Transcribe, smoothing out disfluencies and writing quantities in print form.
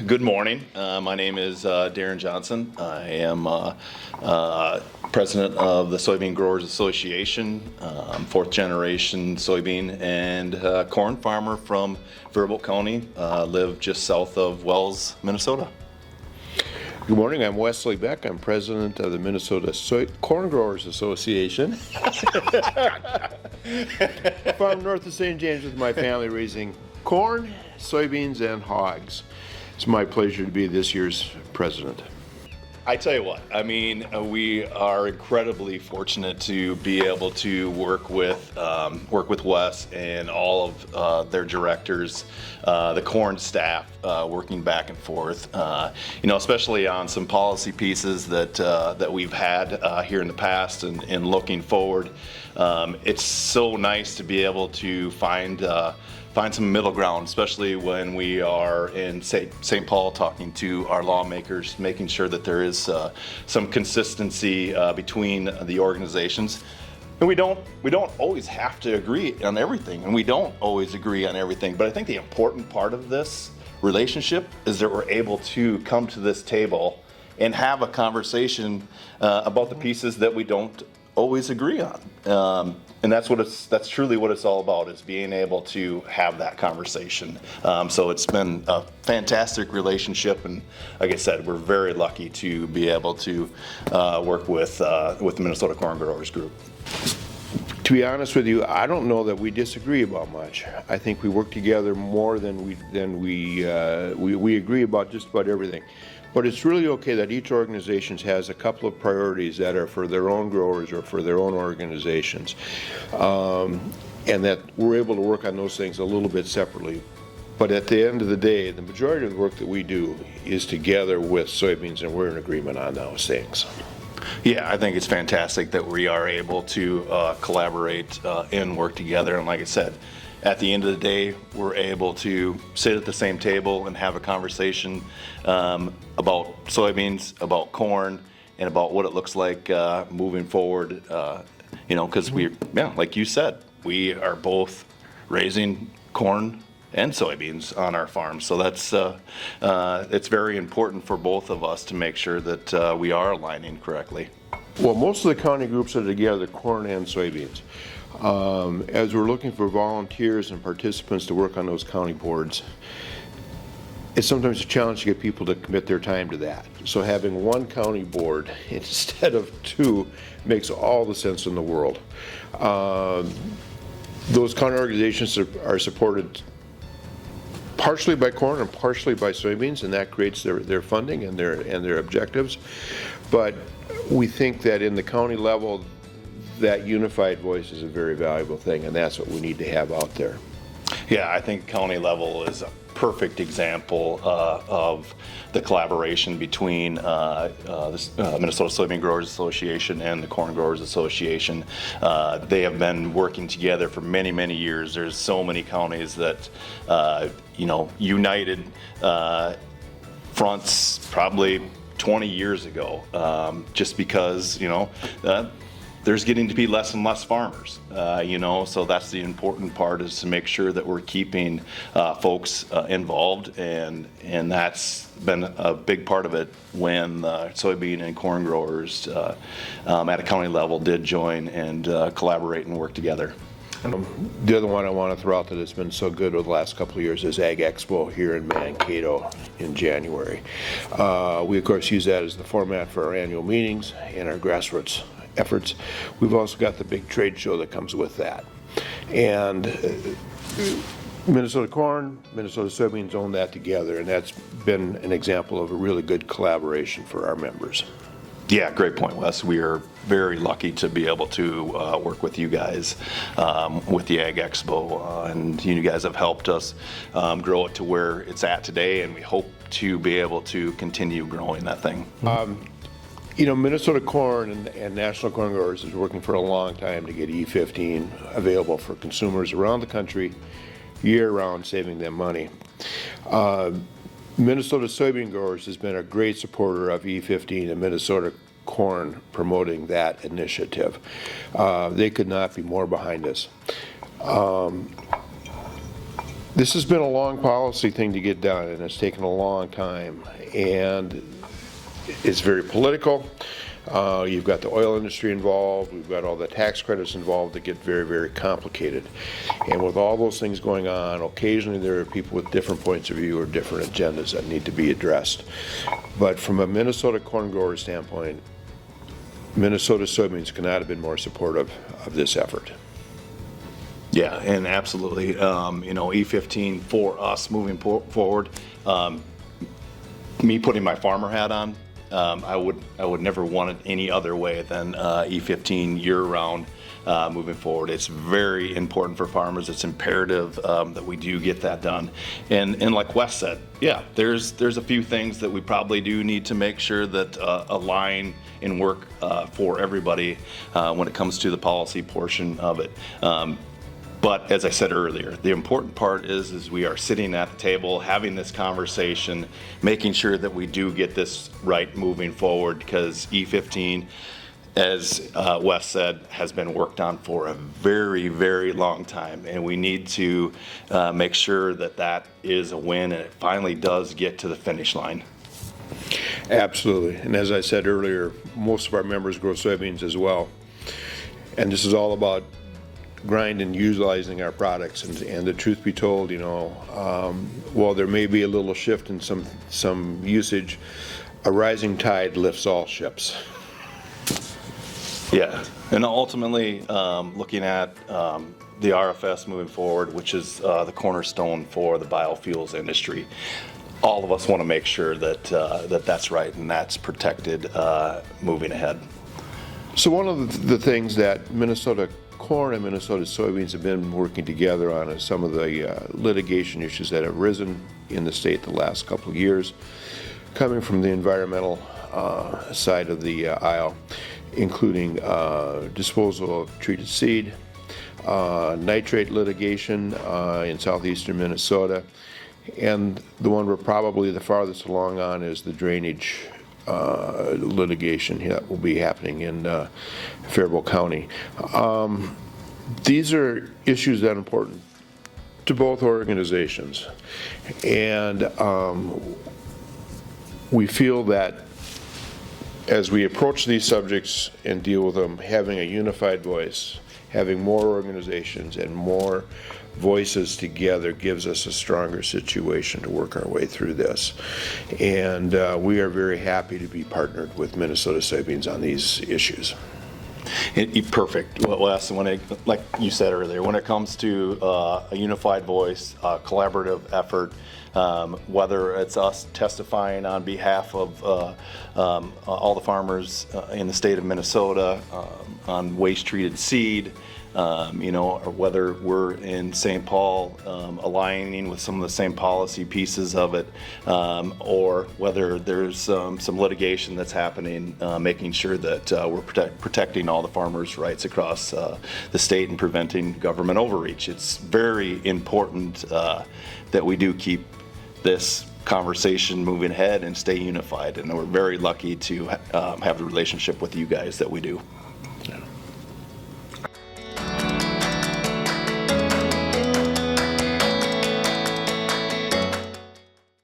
Good morning. My name is Darin Johnson. I am president of the Soybean Growers Association. I'm fourth generation soybean and corn farmer from Faribault County. Live just south of Wells, Minnesota. Good morning, I'm Wesley Beck. I'm president of the Minnesota Corn Growers Association. Farm north of St. James with my family raising corn, soybeans, and hogs. It's my pleasure to be this year's president. I tell you what, I mean, we are incredibly fortunate to be able to work with Wes and all of their directors, the corn staff, working back and forth. Especially on some policy pieces that we've had here in the past and looking forward. It's so nice to be able to find some middle ground, especially when we are in St. Paul talking to our lawmakers, making sure that there is some consistency between the organizations. And we don't always have to agree on everything, and we don't always agree on everything. But I think the important part of this relationship is that we're able to come to this table and have a conversation about the pieces that we don't always agree on. And that's truly what it's all about, is being able to have that conversation. So it's been a fantastic relationship, and like I said, we're very lucky to be able to work with the Minnesota Corn Growers Group. To be honest with you, I don't know that we disagree about much. I think we work together more than we agree about just about everything. But it's really okay that each organization has a couple of priorities that are for their own growers or for their own organizations. And that we're able to work on those things a little bit separately. But at the end of the day, the majority of the work that we do is together with soybeans, and we're in agreement on those things. Yeah, I think it's fantastic that we are able to collaborate and work together. And like I said, at the end of the day, we're able to sit at the same table and have a conversation about soybeans, about corn, and about what it looks like moving forward. Because like you said, we are both raising corn and soybeans on our farm. So that's it's very important for both of us to make sure that we are aligning correctly. Well, most of the county groups are together, corn and soybeans. As we're looking for volunteers and participants to work on those county boards, it's sometimes a challenge to get people to commit their time to that. So having one county board instead of two makes all the sense in the world. Those county organizations are supported partially by corn and partially by soybeans, and that creates their funding and their objectives. But we think that in the county level, that unified voice is a very valuable thing, and that's what we need to have out there. Yeah, I think county level is a perfect example of the collaboration between the Minnesota Soybean Growers Association and the Corn Growers Association. They have been working together for many, many years. There's so many counties that united fronts probably 20 years ago, just because there's getting to be less and less farmers, so that's the important part, is to make sure that we're keeping folks involved, and that's been a big part of it when soybean and corn growers at a county level did join and collaborate and work together. The other one I want to throw out that has been so good over the last couple of years is Ag Expo here in Mankato in January. We of course use that as the format for our annual meetings and our grassroots efforts. We've also got the big trade show that comes with that. And Minnesota Corn, Minnesota Soybeans own that together, and that's been an example of a really good collaboration for our members. Yeah, great point, Wes. We are very lucky to be able to work with you guys with the Ag Expo, and you guys have helped us grow it to where it's at today, and we hope to be able to continue growing that thing. Minnesota Corn and National Corn Growers is working for a long time to get E15 available for consumers around the country year-round, saving them money. Minnesota Soybean Growers has been a great supporter of E15 and Minnesota Corn promoting that initiative. They could not be more behind us. This has been a long policy thing to get done, and it's taken a long time, and it's very political. You've got the oil industry involved, we've got all the tax credits involved that get very, very complicated. And with all those things going on, occasionally there are people with different points of view or different agendas that need to be addressed. But from a Minnesota corn grower standpoint, Minnesota soybeans could not have been more supportive of this effort. Yeah, and absolutely, E15 for us moving forward, me putting my farmer hat on, I would never want it any other way than E15 year-round moving forward. It's very important for farmers. It's imperative that we do get that done. And like Wes said, yeah, there's a few things that we probably do need to make sure that align and work for everybody when it comes to the policy portion of it. But as I said earlier, the important part is we are sitting at the table, having this conversation, making sure that we do get this right moving forward, because E15, as Wes said, has been worked on for a very, very long time, and we need to make sure that that is a win and it finally does get to the finish line. Absolutely, and as I said earlier, most of our members grow soybeans as well, and this is all about grind and utilizing our products, and the truth be told, while there may be a little shift in some usage, a rising tide lifts all ships. Yeah, and ultimately looking at the RFS moving forward, which is the cornerstone for the biofuels industry, all of us want to make sure that that's right and that's protected moving ahead. So one of the things that Minnesota corn and Minnesota soybeans have been working together on is some of the litigation issues that have risen in the state the last couple of years, coming from the environmental side of the aisle, including disposal of treated seed, nitrate litigation in southeastern Minnesota, and the one we're probably the farthest along on is the drainage litigation that will be happening in Faribault County. These are issues that are important to both organizations, and we feel that as we approach these subjects and deal with them, having a unified voice, having more organizations and more voices together gives us a stronger situation to work our way through this. And we are very happy to be partnered with Minnesota Soybeans on these issues. Perfect. Well, Wes, like you said earlier, when it comes to a unified voice, a collaborative effort, whether it's us testifying on behalf of all the farmers in the state of Minnesota on waste-treated seed, or whether we're in St. Paul aligning with some of the same policy pieces of it, or whether there's some litigation that's happening, making sure that we're protecting all the farmers' rights across the state and preventing government overreach. It's very important that we do keep this conversation moving ahead and stay unified, and we're very lucky to have the relationship with you guys that we do.